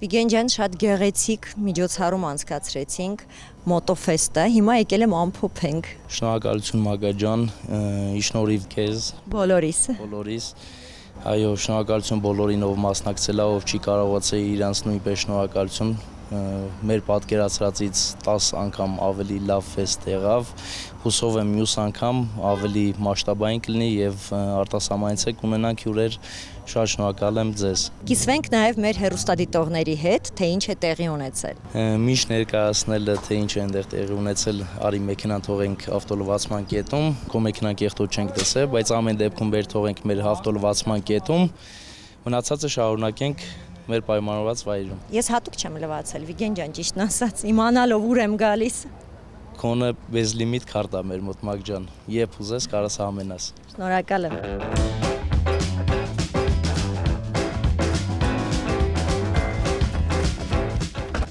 Վիգեն ջան, շատ գեղեցիկ միջոցառում անցկացրեցինք, մոտոֆեստը, հիմա եկել եմ ամփոփենք։ Շնորհակալություն Մագա ջան, շնորհիվ քեզ։ Բոլորիս։ Այո, շնորհակալություն բոլորին, ով մասնակցել է, ով չի կարողացել իրանց նույնպես շնորհակալություն։ Մեր պատկերացրածից 10 անգամ ավելի լավ ֆեստ եղավ։ Հուսով եմ մյուս անգամ ավելի մասշտաբային կլինի եւ արտասահմանցեք ունենանք հյուրեր։ Շատ շնորհակալ եմ ձեզ։ Կիսվենք նաև մեր հեռուստադիտողների հետ, թե ինչ է տեղի ունեցել։ Միշտ ներկայացնելը, թե ինչ է այնտեղ տեղի ունեցել, արի մեքենան թողենք ավտոլվացման կետում, քո մեքենան կեղտոտ չենք տեսել, բայց ամեն դեպքում բեր թողենք մեր ավտոլվացման կետում, մնացածը շարունակենք մեր պայմանավորված վայրում։ Ես հատուկ չեմ լվացել, Վիգեն ջան, ճիշտն ասած, իմանալով ուր եմ գալիս։ Քոնը bez limit քարտա մեր մոտ Մագ ջան, երբ ուզես կարաս ամենաս։ Շնորհակալ եմ։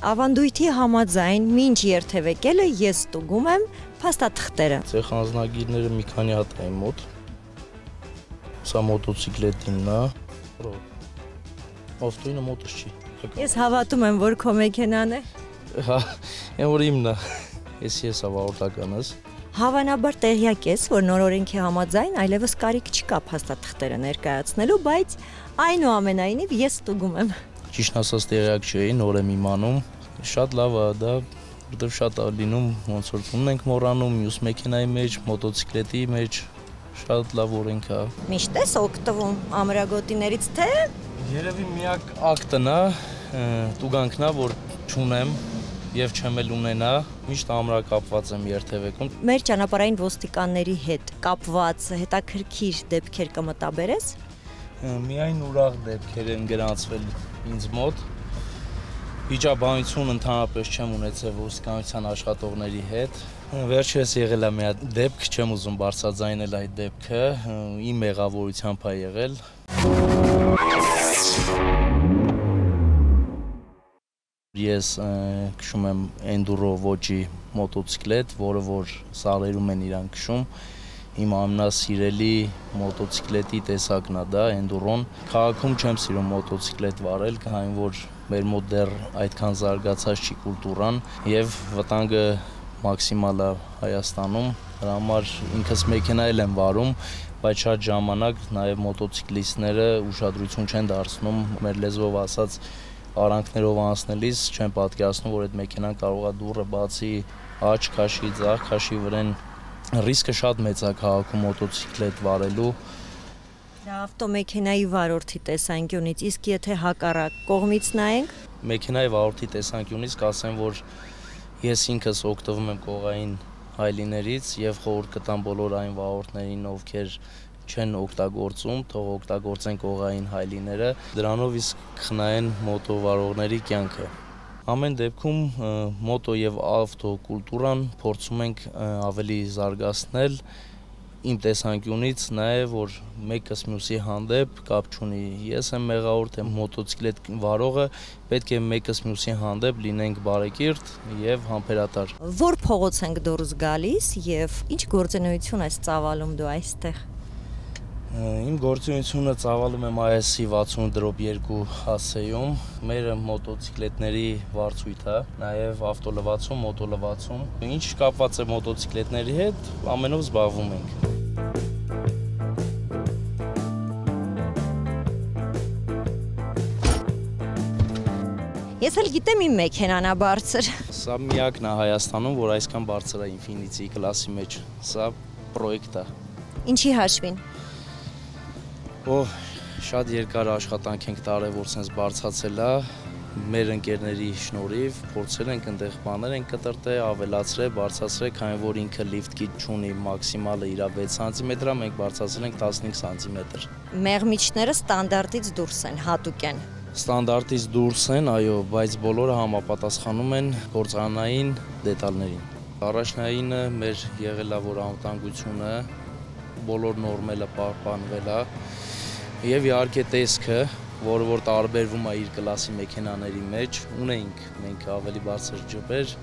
Ավանդույթի համաձայն մինչ երթևեկելը ես ստուգում եմ փաստաթղթերը։ Ցեղ անձնագիրները մի քանի հատ են մոտ։ Սա մոտոցիկլետինն է։ Ավտոյինը մոտս չի։ Ես հավատում եմ, որ քո մեքենան է։ Հա, որ իմն է։ Ես ավարտականս։ Հավանաբար տեղյակ ես, որ նոր օրենքի համաձայն այլևս կարիք չկա փաստաթղթերը ներկայացնելու, բայց այնուամենայնիվ ես ստուգում եմ։ Ճիշտ ասած տեղյակ չէի, նոր եմ իմանում։ Շատ լավ է դա, որտեղ շատ է լինում, ոնց որ ունենք մոռանում, մյուս մեքենայի մեջ, մոտոցիկլետի մեջ, շատ լավ օրենք է։ Միշտ ես օգտվում ամրագոտիներից, թե Երևի միակ ակտն է, տուգանքն է, որ չունեմ եւ չեմ էլ ունենա, միշտ ամրակապված եմ երթևեկում։ Մեր ճանապարհային ոստիկանների հետ կապված հետաքրքիր դեպքեր կմտաբերես։ Միայն ուրախ դեպքեր են գրանցվել ինձ մոտ։ Վիճաբանություն ընդհանրապես չեմ ունեցել ոստիկանության աշխատողների հետ։ Վերջերս եղել է մի հատ դեպք, չեմ ուզում բարձրաձայնել այդ դեպքը, իմ մեղավորությամբ է եղել։ Ես քշում եմ էնդուրո ոճի մոտոցիկլետ, որը որ սարերում են իրան քշում։ Իմ ամենասիրելի մոտոցիկլետի տեսակն է դա, էնդուրոն։ Քաղաքում չեմ սիրում մոտոցիկլետ վարել, քանի որ մեր մոտ դեռ այդքան զարգացած չի կուլտուրան եւ վտանգը մաքսիմալ է Հայաստանում։ Դրա համար ինքս մեքենա եմ վարում, բայց շատ ժամանակ նաեւ մոտոցիկլիստները ուշադրություն չեն դարձնում մեր լեզվով ասած արանքներով անցնելիս չեն պատկերացնում, որ այդ մեքենան կարող է դուռը բացի, աջ քաշի, ձախ քաշի վրան։ Ռիսկը շատ մեծ է քաղաքում մոտոցիկլետ վարելու։ Դա ավտոմեքենայի վարորդի տեսանկյունից, իսկ եթե հակառակ կողմից նայենք, մեքենայի վարորդի տեսանկյունից կասեմ, որ ես ինքս օգտվում եմ կողային հայլիներից եւ խորհուրդ կտամ բոլոր այն վարորդներին, ովքեր չեն օգտագործում, թող օգտագործեն կողային հայլիները, դրանով իսկ խնայեն մոտովարողների կյանքը։ Ամեն դեպքում մոտո եւ ավտո կուլտուրան փորձում ենք ավելի զարգացնել իմ տեսանկյունից նաեւ որ մեկս մյուսի հանդեպ կապ չունի։ Ես եմ մեղավոր թե մոտոցիկլետ վարողը, պետք է մեկս մյուսի հանդեպ լինենք բարեկիրթ եւ համբերատար։ Որ փողոց ենք դուրս գալիս եւ ինչ գործունեություն ես ծավալում դու այստեղ։ Իմ գործունեությունը ծավալում եմ IS 60/2 հասեյում, մեր մոտոցիկլետների վարձույթ է, նաև ավտոլվացում, մոտոլվացում։ Ինչ կապված է մոտոցիկլետների հետ, ամենով զբաղվում ենք։ Ես էլ գիտեմ իմ մեքենան է բարձր։ Սա միակն է Հայաստանում, որ այսքան բարձր է Infiniti կլասի մեջ։ Սա պրոյեկտ է։ Ինչի հաշվին։ Շատ երկար աշխատանք ենք տարել, որ sense բարձրացել է, մեր ընկերների շնորհիվ փորձել ենք այնտեղ բաներ ենք կտրտել, ավելացրել, բարձրացրել, քանի որ ինքը լիֆտ կիտ չունի, մաքսիմալը իր 6 սանտիմետր է, մենք բարձրացրել ենք 15 սանտիմետր։ Մեղմիչները ստանդարտից դուրս են, հատուկ են։ Ստանդարտից դուրս են, այո, բայց բոլորը համապատասխանում են գործարանային դետալներին։ Առաջնայինը մեր եղել է, որ անվտանգությունը բոլոր նորմերը պահպանվել է եւ իհարկե տեսքը, որը որ տարբերվում է իր կլասի մեքենաների մեջ, ունենք մենք ավելի բարձր ջրեր,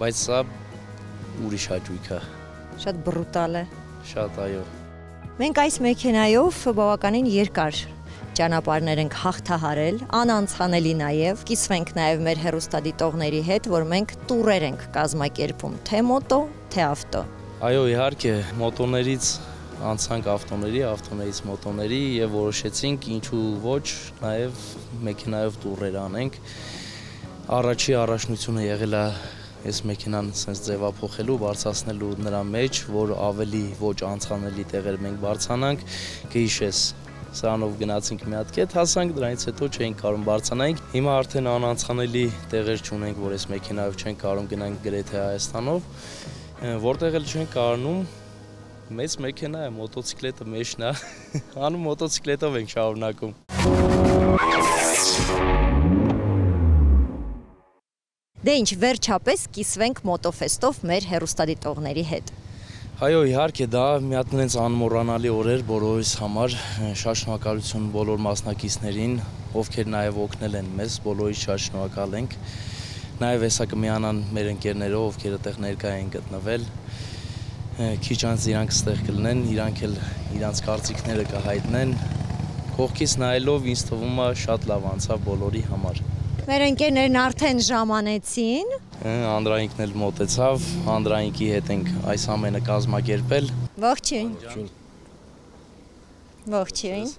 բայց սա ուրիշ հաճույք է։ Շատ բրուտալ է։ Շատ, այո։ Մենք այս մեքենայով բավականին երկար ճանապարհներ ենք հաղթահարել, անանցանելի նաև, կիսվենք նաև մեր հեռուստադիտողների հետ, որ մենք տուրեր ենք կազմակերպում, թե մոտո, թե ավտո։ Այո, իհարկե, մոտոներից անցանք ավտոների, ավտոներից մոտոների եւ որոշեցինք ինչու ոչ նաեւ մեքենայով տուրեր անենք։ Առաջի առաջնությունը եղել է այս մեքենան sense ձևափոխելու, բարձրացնելու նրա մեջ, որ ավելի ոչ անցանելի տեղեր մենք բարձրանանք, կհիշես։ Սրանով գնացինք մի հատ կետ հասանք, դրանից հետո չէինք կարող բարձրանանք։ Հիմա արդեն անանցանելի տեղեր չունենք, որ այս մեքենայով չենք կարող գնանք գրեթե Հայաստանով, որտեղ էլ չենք կարողանում մեծ մեքենա է, մոտոցիկլետը մեջն է, անում մոտոցիկլետով ենք շարունակում։ Դե ինչ, վերջապես կիսվենք մոտոֆեստով մեր հեռուստադիտողների հետ։ Այո, իհարկե, դա մի հատ նենց անմոռանալի օր էր բոլորիս համար, շատ շնորհակալություն բոլոր մասնակիցներին, ովքեր նաև օգնել են մեզ, բոլորից շատ շնորհակալ ենք։ Նաև հեսա կմիանան մեր ընկերներով, ովքեր այդտեղ ներկա են գտնվել։ Քիչ անց իրանք ստեղ կլինեն, իրանք էլ իրանց կարծիքները կհայտնեն։ Կողքից նայելով ինձ թվում է շատ լավ անցավ բոլորի համար։ Մեր ընկերներն արդեն ժամանեցին։ Անդրանիկն էլ մոտեցավ, Անդրանիկի հետ ենք այս ամենը կազմակերպել։ Ողջույն։ Ողջույն։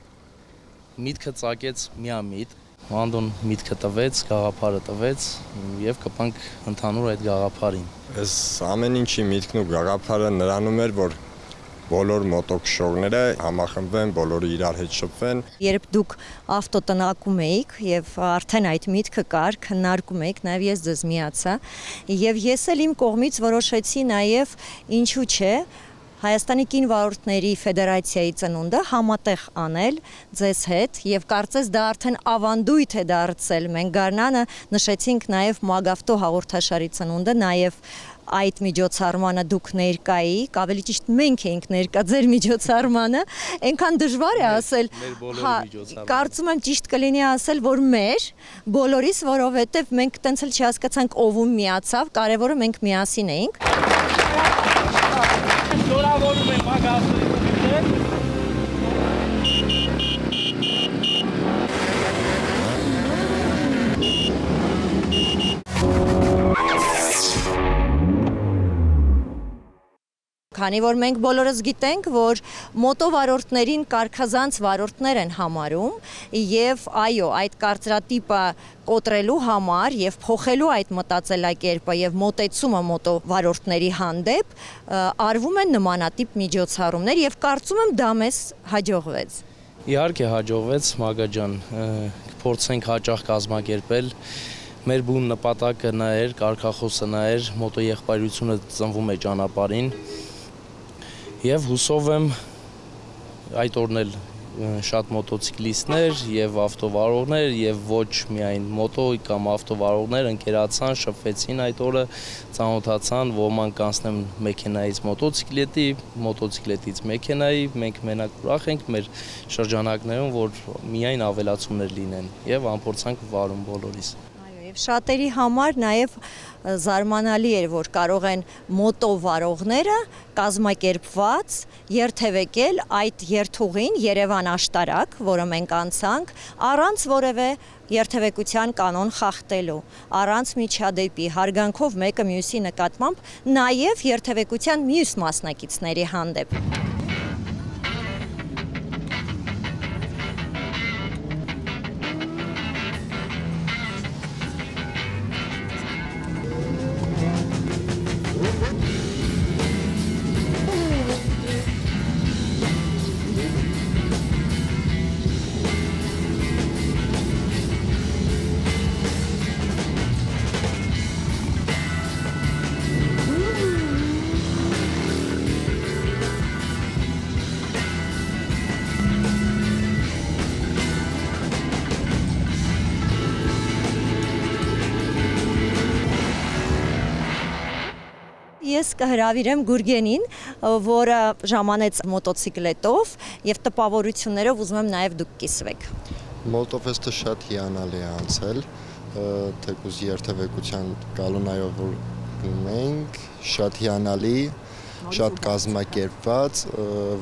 Միտքը ծագեց միամիտ, Անդոն միտքը տվեց, գաղափարը տվեց եւ կպանք ընդհանուր այդ գաղափարին։ Այս ամեն ինչի միտքն ու գաղափարը նրանում էր, որ բոլոր մոտոքշորները համախմբվեն, բոլորը իրար հետ շփվեն։ Երբ դուք ավտոտնակում էիք եւ արդեն այդ միտքը կար, քննարկում էիք, նաեւ ես ձեզ միացա, եւ ես էլ իմ կողմից որոշեցի նաեւ ինչու՞ չէ Հայաստանի կին վարորդների ֆեդերացիայի ծնունդը համատեղ անել ձեզ հետ եւ կարծես դա արդեն ավանդույթ է դարձել։ Մենք Գարնանը նշեցինք նաեւ Մագավտո հաղորդաշարի ծնունդը, նաեւ այդ միջոցառմանը դուք ներկա էիք, ավելի ճիշտ մենք էինք ներկա ձեր միջոցառմանը, այնքան դժվար է ասել, կարծում եմ ճիշտ կլինի ասել, որ մեր բոլորիս, որովհետև մենք տենց էլ չհասկացանք ով ում միացավ, կարևորը մենք միասին էինք։ Շնորհավորում եմ Մագավտոյի Քանի որ մենք բոլորս գիտենք, որ մոտովարորդներին կարգազանց վարորդներ են համարում եւ այո, այդ կարծրատիպը կոտրելու համար եւ փոխելու այդ մտածելակերպը եւ մոտեցումը մոտովարորդների հանդեպ արվում են նմանատիպ միջոցառումներ եւ կարծում եմ դա մեզ հաջողվեց։ Իհարկե հաջողվեց, Մագա ջան, կփորձենք հաճախ կազմակերպել։ Մեր բուն նպատակը նա էր, կարգախոսը նա էր, մոտոեղբայրությունը ծնվում է ճանապարհին։ Եվ հուսով եմ այդ օրն էլ շատ մոտոցիկլիստներ եւ ավտովարողներ եւ ոչ միայն մոտո կամ ավտովարողներ ընկերացան, շփվեցին այդ օրը, ծանոթացան, ոմանք անցնեն մեքենայից մոտոցիկլետի, մոտոցիկլետից մեքենայի, մենք մենակ ուրախ ենք մեր շրջանակներում, որ միայն ավելացումներ լինեն եւ անփորձանք վարում բոլորիս։ Եվ շատերի համար նաև զարմանալի էր, որ կարող են մոտովարողները կազմակերպված երթևեկել այդ երթուղին Երևան աշտարակ, որը մենք անցանք, առանց որևէ երթևեկության կանոն խախտելու, առանց միջադեպի, հարգանքով մեկը մյուսի նկատմամբ, նաև երթևեկության մյուս մասնակիցների հանդեպ։ Ես կհրավիրեմ Գուրգենին, որը ժամանեց մոտոցիկլետով եւ տպավորություններով ուզում եմ նաեւ դուք կիսվեք։ Մոտոֆեստը շատ հիանալի է անցել, թեկուզ երթևեկության կանոնայով որ ունենք, շատ հիանալի, շատ կազմակերպված,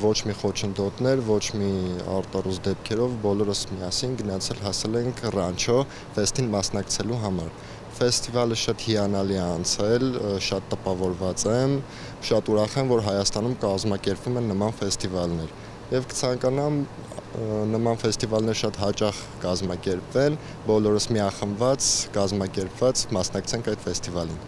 ոչ մի խոչընդոտներ, ոչ մի արտարուս դեպքերով բոլորս միասին գնացել հասել ենք Ռանչո ֆեստին մասնակցելու համար։ Ֆեստիվալը շատ հիանալի է անցել, շատ տպավորված եմ, շատ ուրախ եմ, որ Հայաստանում կազմակերպվում են նման ֆեստիվալներ։ Եվ կցանկանամ նման ֆեստիվալներ շատ հաճախ կազմակերպվեն, բոլորս միախմբված, կազմակերպված մասնակցենք այդ ֆեստիվալին։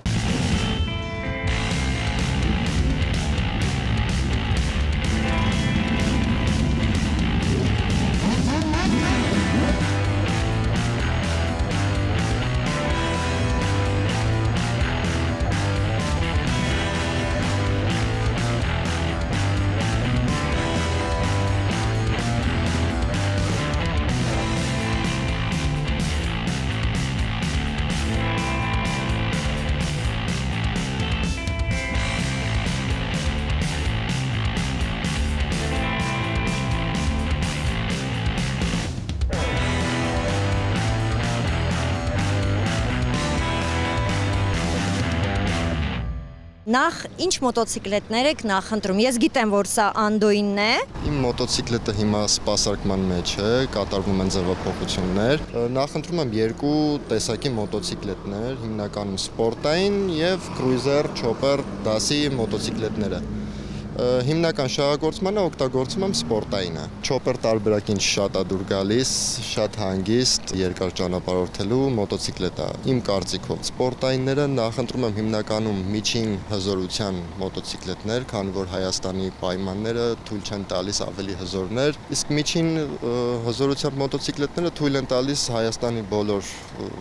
Նախ ինչ մոտոցիկլետներ եք նախընտրում։ Ես գիտեմ, որ սա Անդոինն է։ Իմ մոտոցիկլետը հիմա սպասարկման մեջ է, կատարվում են ձևափոխություններ։ Նախընտրում եմ երկու տեսակի մոտոցիկլետներ, հիմնականում սպորտային եւ կրուիզեր, չոպեր դասի մոտոցիկլետները։ Հիմնական շահագործմանը օգտագործում եմ սպորտայինը։ Չոպեր տարբերակին շատ է դուր գալիս, շատ հանգիստ, երկար ճանապարհորդելու մոտոցիկլետ է, իմ կարծիքով։ Սպորտայինները նախընտրում եմ հիմնականում միջին հզորության մոտոցիկլետներ, քանի որ Հայաստանի պայմանները թույլ չեն տալիս ավելի հզորներ, իսկ միջին հզորության մոտոցիկլետները թույլ են տալիս Հայաստանի բոլոր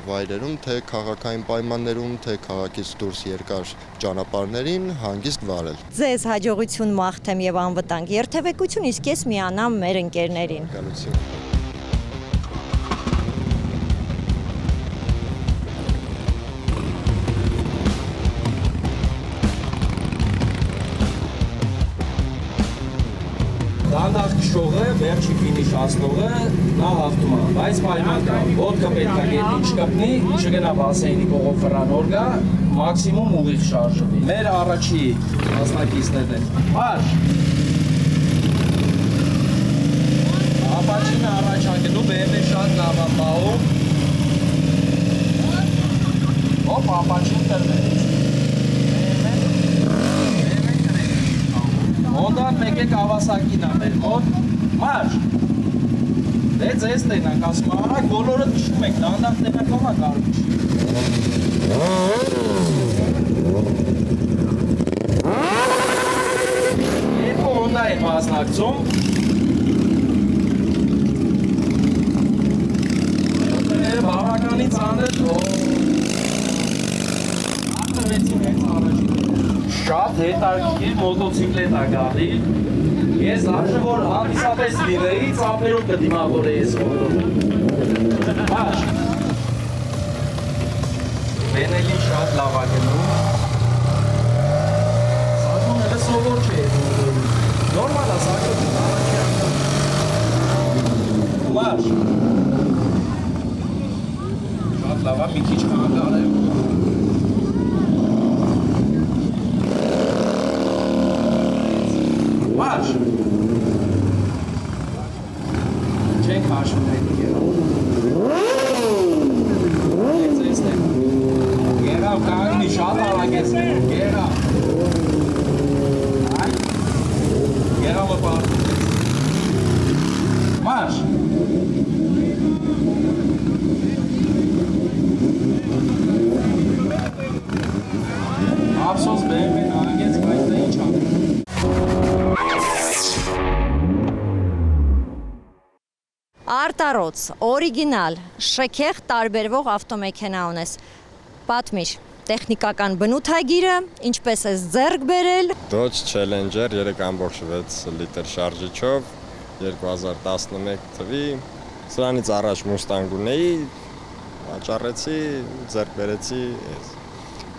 վայրերում, թե քաղաքային պայմաններում, թե քաղաքից դուրս երկար ճանապարհներին հանգիստ վարել։ Ձեզ հաջողություն մաղթեմ եւ անվտանգ երթևեկություն, իսկ ես միանամ մեր ընկերներին։ Դանդաղ քշողը, վերջի ֆինիշ հասնողը նա հաղթում է, բայց պայման կա, ոտքը պետք է գետին չկպնի, չգնա բասեյնի կողով վրան օր գա, մաքսիմում ուղիղ շարժվի։ Մեր առաջի մասնակիցներն են։ Մարշ։ Ապաչինը առաջարկելու BMW շատ լավ է պահում։ Հոպ, ապաչին տրվեց։ Հոնդան մեկ է Կավասակին է մեր մոտ, մարշ, դե ձեզ տենանք, ասում առակ բոլորը տշնում եք, դանդաղ տենանք ոմա կարում չի։ Երկու հոնդա է մասնակցում, բավականի ծանր արտվեցին հենց առաջին։ Շատ հետաքրքիր մոտոցիկլետ է գալի։ Ես արժե որ հանդիսապես լինեի, ծափերով կդիմավորեի ես մոտորը։ Մաշ։ Բենելին շատ լավ է գնում։ Սակում էլ սովոր չէ մոտորը։ Նորմալ է սակում առաջի անգամ։ Մաշ։ Շատ լավ է, մի քիչ կանգար է։ Մարշ։ Չենք հաշվում հետի գերավ։ Գերավ կանգնի, շատ արագ ես, գերավ։ Գերավը պարտում ես։ Մարշ։ Ափսոս BMW-ն արագեց, բայց դա ինչ անում։ Արտարոց, օրիգինալ, շքեղ տարբերվող ավտոմեքենա ունես։ Պատմիր, տեխնիկական բնութագիրը, ինչպես ես ձեռք բերել։ Dodge Challenger 3.6 լիտր շարժիչով 2011 թվի, սրանից առաջ Mustang ունեի, վաճառեցի, ձեռք բերեցի,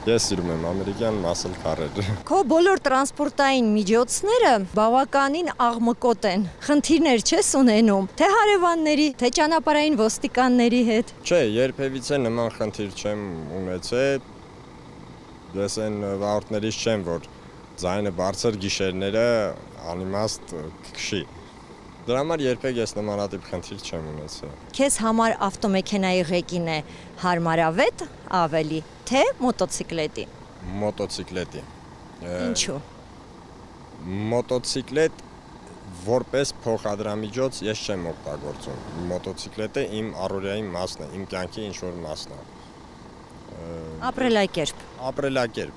ես սիրում եմ ամերիկյան muscle car-եր։ Քո բոլոր տրանսպորտային միջոցները բավականին աղմկոտ են։ Խնդիրներ չես ունենում, թե հարևանների, թե ճանապարհային ոստիկանների հետ։ Չէ, երբևիցե նման խնդիր չեմ ունեցել։ Ես այն վարորդներից չեմ, որ ձայնը բարձր գիշերները անիմաստ կքշի։ Դրա համար երբեք ես նմանատիպ խնդիր չեմ ունեցել։ Քեզ համար ավտոմեքենայի ղեկին է հարմարավետ ավելի, թե մոտոցիկլետի։ Մոտոցիկլետի։ Ինչու։ Մոտոցիկլետ որպես փոխադրամիջոց ես չեմ օգտագործում։ Մոտոցիկլետը իմ առօրյայի մասն է, իմ կյանքի ինչ-որ մասն է։ Ապրելակերպ։ Ապրելակերպ։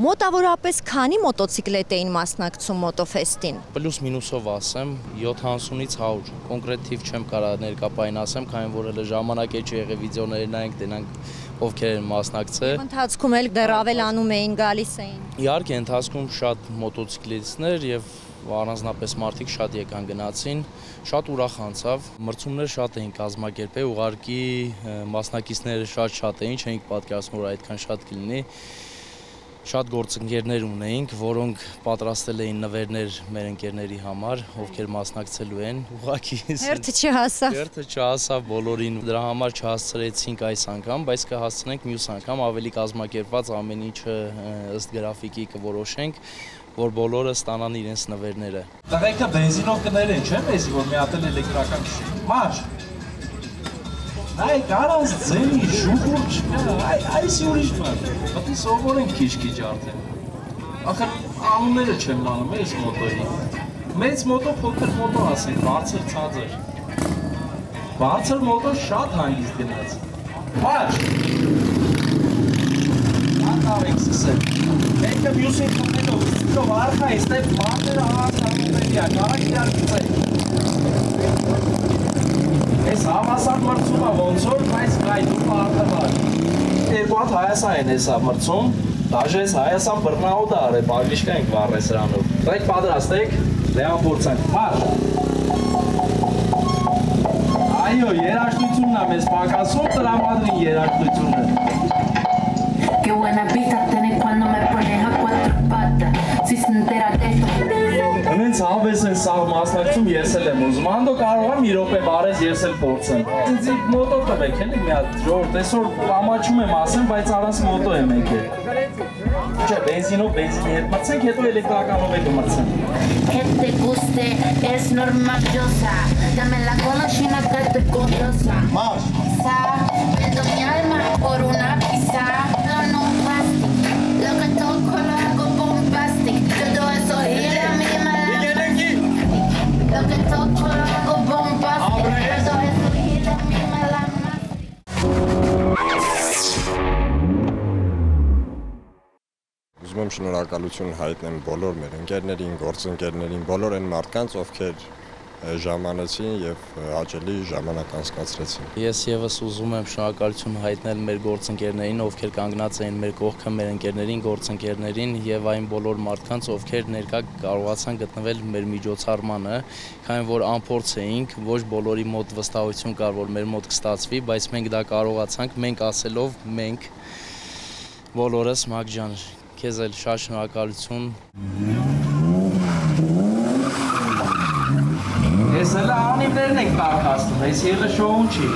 Մոտավորապես քանի մոտոցիկլետ էին մասնակցում մոտոֆեստին։ Պլյուս մինուսով ասեմ 70-ից 100, կոնկրետ թիվ չեմ կարող ներկապային ասեմ, քանի որ հələ ժամանակ է չեղել վիդեոներ նայենք, տենանք ովքեր են մասնակցել։ Ընթացքում էլ դեռ ավելանում էին, գալիս էին։ Իհարկե, ընթացքում շատ մոտոցիկլիստներ եւ առանձնապես մարդիկ շատ եկան գնացին, շատ ուրախ անցավ, մրցումներ շատ էին կազմակերպել, ուղղակի մասնակիցները շատ էին, չէինք պատկերացնում, որ այդքան շատ կլինի։ Շատ գործընկերներ ունեինք, որոնք պատրաստել էին նվերներ մեր ընկերների համար, ովքեր մասնակցելու են, ուղղակի հերթը չհասավ։ Հերթը չհասավ բոլորին, դրա համար չհասցրեցինք այս անգամ, բայց կհասցնենք մյուս անգամ, ավելի կազմակերպված ամեն ինչը ըստ գրաֆիկի կորոշենք, որ բոլորը ստանան իրենց նվերները։ Տղեկը բենզինով կներեն, չէ՞ մեզի, որ մի հատ էլեկտրական քշի։ Մարշ։ Այ կարանց ձենի շուկուր չկա, այս ուրիշ բան, պատի սովորենք քիչ-քիչ արդեն։ Ախր անունները չեմ անում այս մոտոյի։ Մեծ մոտո, փոքր մոտո ասենք, բարձր ցածր։ Բարձր մոտո շատ հանգիստ գնաց։ Մարշ։ Ակավեք սկսել։ Մեկը մյուսին քնելով, ստիքով արխա է, ստեպ մարդերը հացանումների, կարակ դյար կծեք։ Ես հավասար մրցումը ոնց որ, բայց գայդուպը արդավար։ Երկու հատ Հայասան են ես մրցում, դաժե ես Հայասան բրնաուդը արե, բագլիշկա ենք վառ է սրանով։ Դայք պատրաստ եք, լեան փորձանք, մարշ։ Այո, երաշտությունն է մեզ պակասում, տրամադրին երաշտությունը։ Qué buena vista tenés cuando me pones a cuatro patas. Si se entera de esto. Հենց հավես են սաղ մասնակցում ես էլ եմ ուզում, հանդո կարող եմ մի րոպե բարես ես էլ փորձեմ։ Ինձ մոտո տվեք, էլի մի հատ ժողովուրդ, այսօր ամաչում եմ ասեմ, բայց առանց մոտո եմ եկել։ Չէ, բենզինով բենզինի հետ մրցենք, հետո էլեկտրականով եք մրցենք։ Que te guste es normal, Yosa. Dame la golosina que te curiosa. Marш։ Quizá vendo mi alma por una pizza. Lo no plastic. Lo que toco lo hago bombastic. Todo eso gira a mi Lo que toco lo hago bombastic. Todo eso gira a mi melanastic. Ուզում եմ շնորհակալություն հայտնեմ բոլոր մեր ընկերներին, գործընկերներին, բոլոր այն մարդկանց, ովքեր ժամանեցին եւ հաճելի ժամանակ անցկացրեցին։ Ես եւս ուզում եմ շնորհակալություն հայտնել մեր գործընկերներին, ովքեր կանգնած էին մեր կողքը, մեր ընկերներին, գործընկերներին եւ այն բոլոր մարդկանց, ովքեր ներկա կարողացան գտնվել մեր միջոցառմանը, քանի որ անփորձ էինք, ոչ բոլորի մոտ վստահություն կար, որ մեր մոտ կստացվի, բայց մենք դա կարողացանք, մենք ասելով, մենք բոլորս Մակ ջան, քեզ էլ շատ շնորհակալություն։ Ես հələ անիմներն ենք կարդացնում, այս եղը շոուն չի։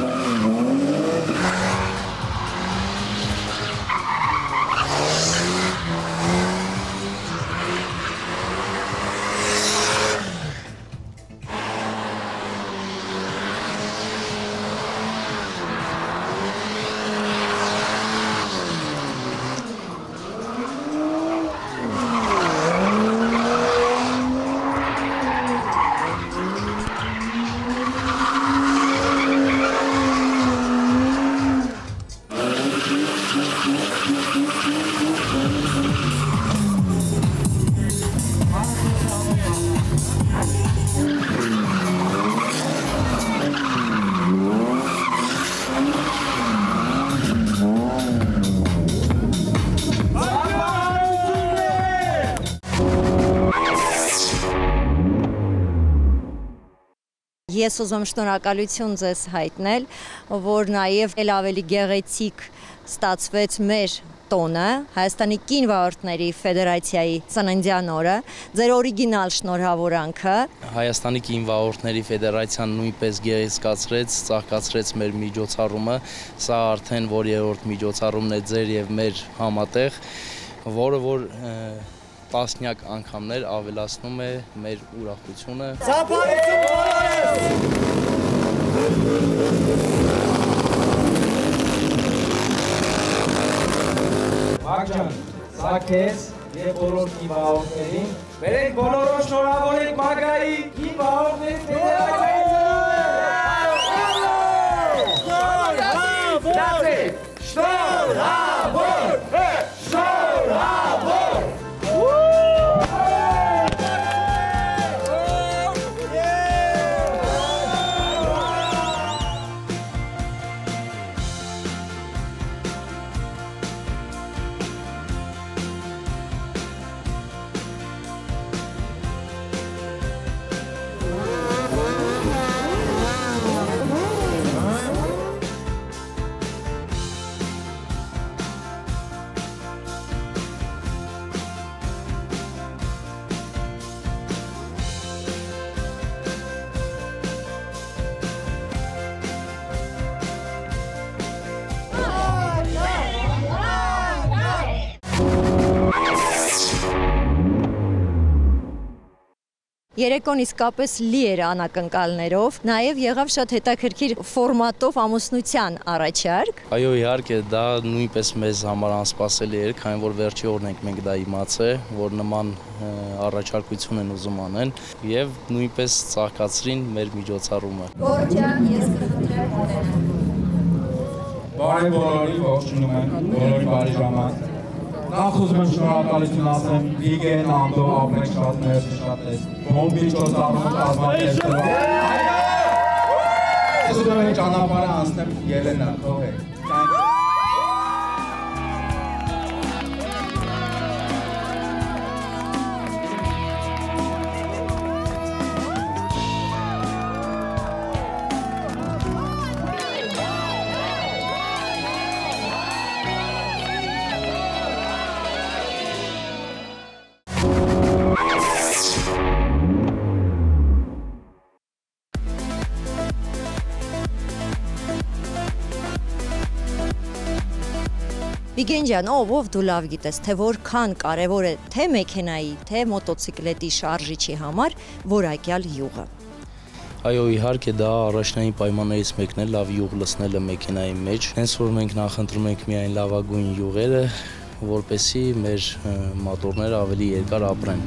Ես ուզում շնորհակալություն ձեզ հայտնել, որ նաև ել ավելի գեղեցիկ ստացվեց մեր տոնը, Հայաստանի կին վարորդների ֆեդերացիայի ծննդյան օրը, ձեր օրիգինալ շնորհավորանքը։ Հայաստանի կին վարորդների ֆեդերացիան նույնպես գեղեցկացրեց, ծաղկացրեց մեր միջոցառումը, սա արդեն որ երրորդ միջոցառումն է ձեր եւ մեր համատեղ, որը որ տասնյակ անգամներ ավելացնում է մեր ուրախությունը։ Ծափարություն բոլորս։ Մագջան, սա քեզ եւ բոլոր կիվաողներին։ Բերենք բոլորը շնորհավորենք Մագայի կիվաողների ֆեդերացիային։ Շնորհավոր! Շնորհավոր! Երեկոն իսկապես լի էր անակնկալներով, նաև եղավ շատ հետաքրքիր ֆորմատով ամուսնության առաջարկ։ Այո, իհարկե, դա նույնպես մեզ համար անսպասելի էր, քանի որ վերջի օրն ենք մենք դա իմացել, որ նման առաջարկություն են ուզում անեն եւ նույնպես ծաղկացրին մեր միջոցառումը։ Գորջան, ես կխնդրեմ ուտել։ Բարև բոլորին, ողջունում եմ, բոլորի բարի ժամանակ։ Նախ ուզում եմ շնորհակալություն ասեմ Վիգեն Անդո ապրեքշատ ներշատես բոմբի ճոծառում կազմակերպել։ Ես ուզում եմ ճանապարհը անցնեմ Ելենա, թողեք։ Վիգեն ջան, ով դու լավ գիտես, թե որքան կարևոր է թե մեքենայի, թե մոտոցիկլետի շարժիչի համար որակյալ յուղը։ Այո, իհարկե դա առաջնային պայմաններից մեկն է լավ յուղ լցնելը մեքենայի մեջ։ Հենց որ մենք նախընտրում ենք միայն լավագույն յուղերը, որպեսզի մեր մոտորները ավելի երկար ապրեն։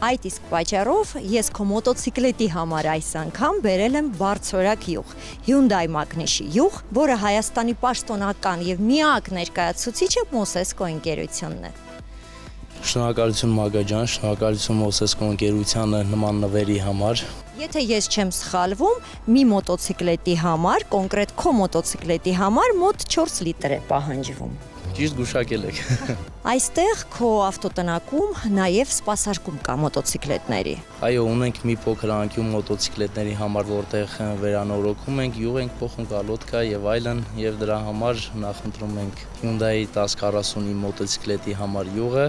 Այդ իսկ պատճառով ես քո մոտոցիկլետի համար այս անգամ բերել եմ բարձրորակ յուղ, Hyundai Magnich յուղ, որը Հայաստանի պաշտոնական եւ միակ ներկայացուցիչը Mosesco ընկերությունն է։ Շնորհակալություն Մագա ջան, շնորհակալություն Mosesco ընկերությանը նման նվերի համար։ Եթե ես չեմ սխալվում, մի մոտոցիկլետի համար, կոնկրետ քո մոտոցիկլետի համար մոտ 4 լիտր է պահանջվում։ Ճիշտ գուշակել եք։ Այստեղ քո ավտոտնակում նաև սպասարկում կա մոտոցիկլետների։ Այո, ունենք մի փոքր անկյուն մոտոցիկլետների համար, որտեղ վերանորոգում ենք, յուղ ենք փոխում, կալոտկա եւ այլն, եւ դրա համար նախընտրում ենք Hyundai 1040-ի մոտոցիկլետի համար յուղը։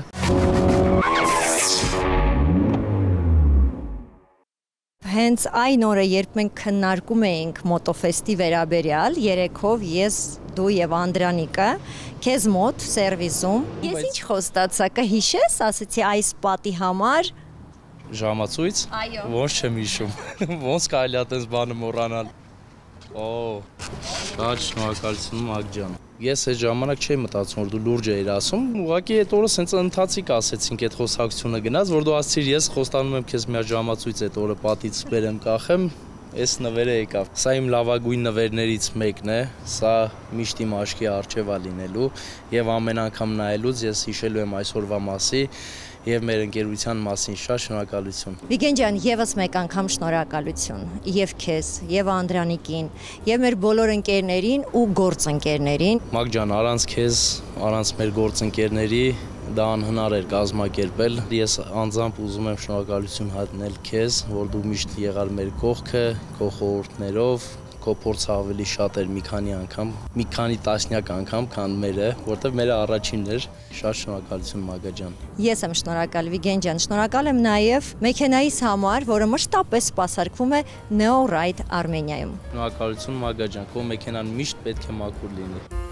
Հենց այն օրը, երբ մենք քննարկում էինք մոտոֆեստի վերաբերյալ, երեքով ես, դու եւ Անդրանիկը քեզ մոտ սերվիսում։ Ես ինչ խոստացա, կհիշես, ասացի այս պատի համար Ժամացույց։ Այո։ Ոնց չեմ հիշում։ Ոնց կարելի է այդպես բանը մոռանալ։ Օ, շատ շնորհակալություն Մագ ջան։ Ես այդ ժամանակ չէի մտածում, որ դու լուրջ էիր ասում, ուղղակի այդ օրը սենց ընթացիկ ասեցինք այդ խոսակցությունը գնաց, որ դու ասցիր ես խոստանում եմ քեզ մի ժամացույց այդ օրը պատից բերեմ կախեմ, այս նվերը եկավ։ Սա իմ լավագույն նվերներից մեկն է, սա միշտ իմ աչքի առջև է լինելու եւ ամեն անգամ նայելուց ես հիշելու եմ այսօրվա մասի եւ մեր ընկերության մասին շատ շնորհակալություն։ Վիգեն ջան, եւս մեկ անգամ շնորհակալություն եւ քեզ, եւ Անդրանիկին, եւ մեր բոլոր ընկերներին ու գործընկերներին։ Մագ ջան, առանց քեզ, առանց մեր գործընկերների դա անհնար էր կազմակերպել։ Ես անձամբ ուզում եմ շնորհակալություն հայտնել քեզ, որ դու միշտ եղար մեր կողքը, քո խորհուրդներով, քո փորձը ավելի շատ էր մի քանի տասնյակ անգամ, քան մերը, որտեղ մերը առաջինն էր։ Շատ շնորհակալություն Մագա ջան։ Ես եմ շնորհակալ Վիգեն ջան, շնորհակալ եմ նաև մեքենայիս համար, որը մշտապես սպասարկվում է Neo Ride Armenia-ում։ Շնորհակալություն Մագա ջան, քո մեքենան միշտ պետք է մաքուր լինի։